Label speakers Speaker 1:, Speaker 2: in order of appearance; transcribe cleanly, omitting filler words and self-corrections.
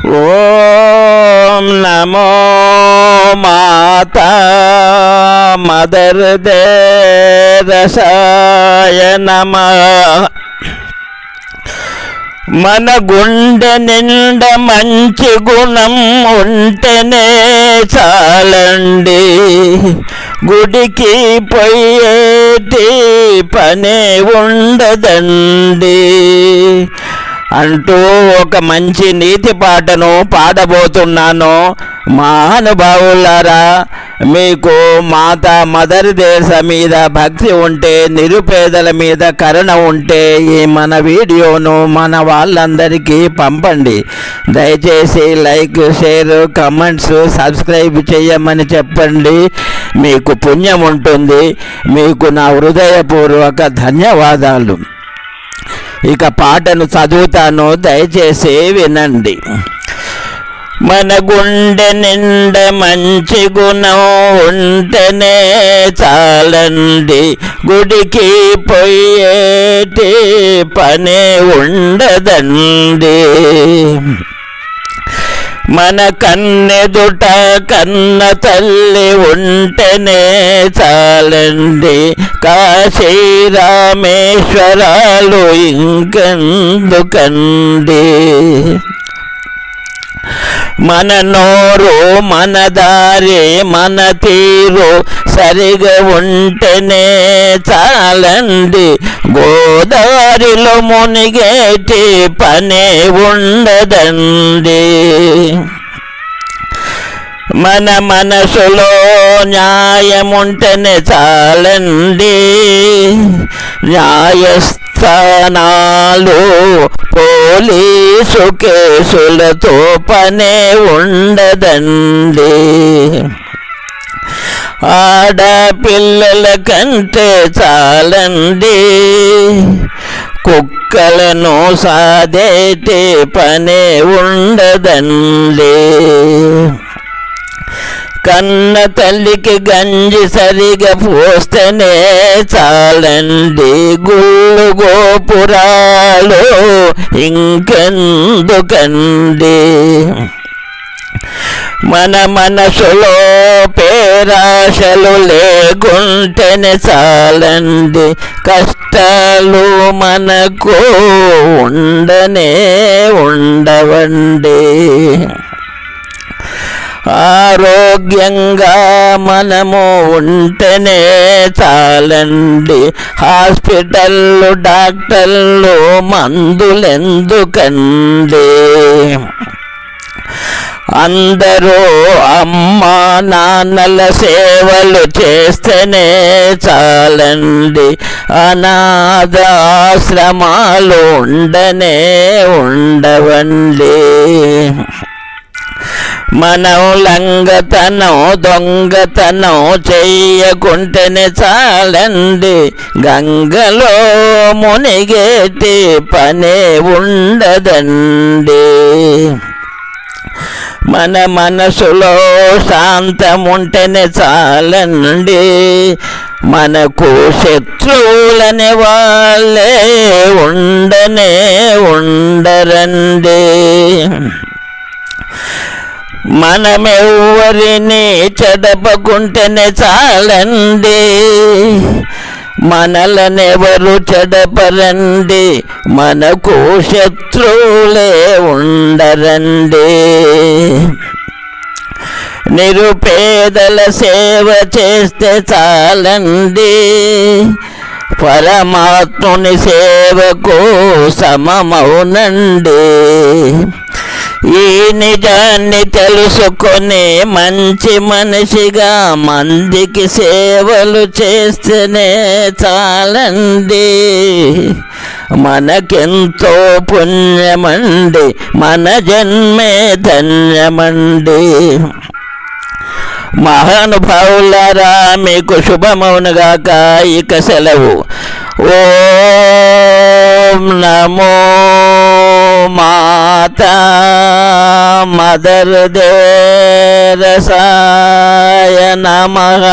Speaker 1: ఓం నమో మాతా mother దేరసాయ నమః. మన గుండె నిండ మంచి గుణం ఉంటేనే చాలండి, గుడికి పోయేటి పనే ఉండదండి అంటూ ఒక మంచి నీతి పాటను పాడబోతున్నాను. మహానుభావులారా, మీకు మాతా మదర్ తెరెసా మీద భక్తి ఉంటే, నిరుపేదల మీద కరుణ ఉంటే ఈ మన వీడియోను మన వాళ్ళందరికీ పంపండి. దయచేసి లైక్, షేర్, కమెంట్స్, సబ్స్క్రైబ్ చేయమని చెప్పండి. మీకు పుణ్యం ఉంటుంది. మీకు నా హృదయపూర్వక ధన్యవాదాలు. ఇక పాటను చదువుతాను, దయచేసి వినండి. మన గుండె నిండ మంచి గుణం ఉంటేనే చాలండి, గుడికి పోయేటి పనే ఉండదండి. మన కన్నెదుట కన్న తల్లి ఉంటేనే చాలండి, కాశీ రామేశ్వరాలు ఇంకెందుకండి. మన నోరు, మన దారి, మన తీరు సరిగా ఉంటేనే చాలండి, గోదావరిలో మునిగేటి పనే ఉండదండి. మన మనసులో న్యాయముంటేనే చాలండి, న్యాయస్థానాలు పోలీసు కేసులతో పనే ఉండదండి. ఆడపిల్లల కంటే చాలండి, కుక్కలను సాదేటి పనే ఉండదండి. కన్న తల్లికి గంజి సరిగా పోస్తేనే చాలండి, గుళ్ళు గోపురాలు ఇంకెందుకండి. మన మనసులో పేరాశలు లేకుంటేనే చాలండి, కష్టాలు మనకు ఉండనే ఉండవండి. ఆరోగ్యంగా మనము ఉంటేనే చాలండి, హాస్పిటళ్ళు డాక్టర్లు మందులెందుకండి. అందరూ అమ్మా నాన్నల సేవలు చేస్తేనే చాలండి, అనాథ ఆశ్రమాలు ఉండనే ఉండవండి. మనం లంగతనం దొంగతనం చెయ్యకుంటేనే చాలండి, గంగలో మునిగేటి పనే ఉండదండి. మన మనసులో శాంతముంటేనే చాలండి, మనకు శత్రువులనే వాళ్ళే ఉండనే ఉండరండి. మనమెవ్వరిని చెడపకుంటేనే చాలండి, మనలనెవరు చెడపరండి, మనకు శత్రువులే ఉండరండి. నిరుపేదల సేవ చేస్తే చాలండి, పరమాత్ముని సేవకు సమమౌనండి. ఈ నిజాన్ని తెలుసుకొని మంచి మనిషిగా మందికి సేవలు చేస్తేనే చాలండి, మనకెంతో పుణ్యమండి, మన జన్మే ధన్యమండి. మహానుభావులారా, మీకు శుభమౌనుగాక. ఇక సెలవు. ఓం నమో మాతా మదర్ తెరెసాయ నమః.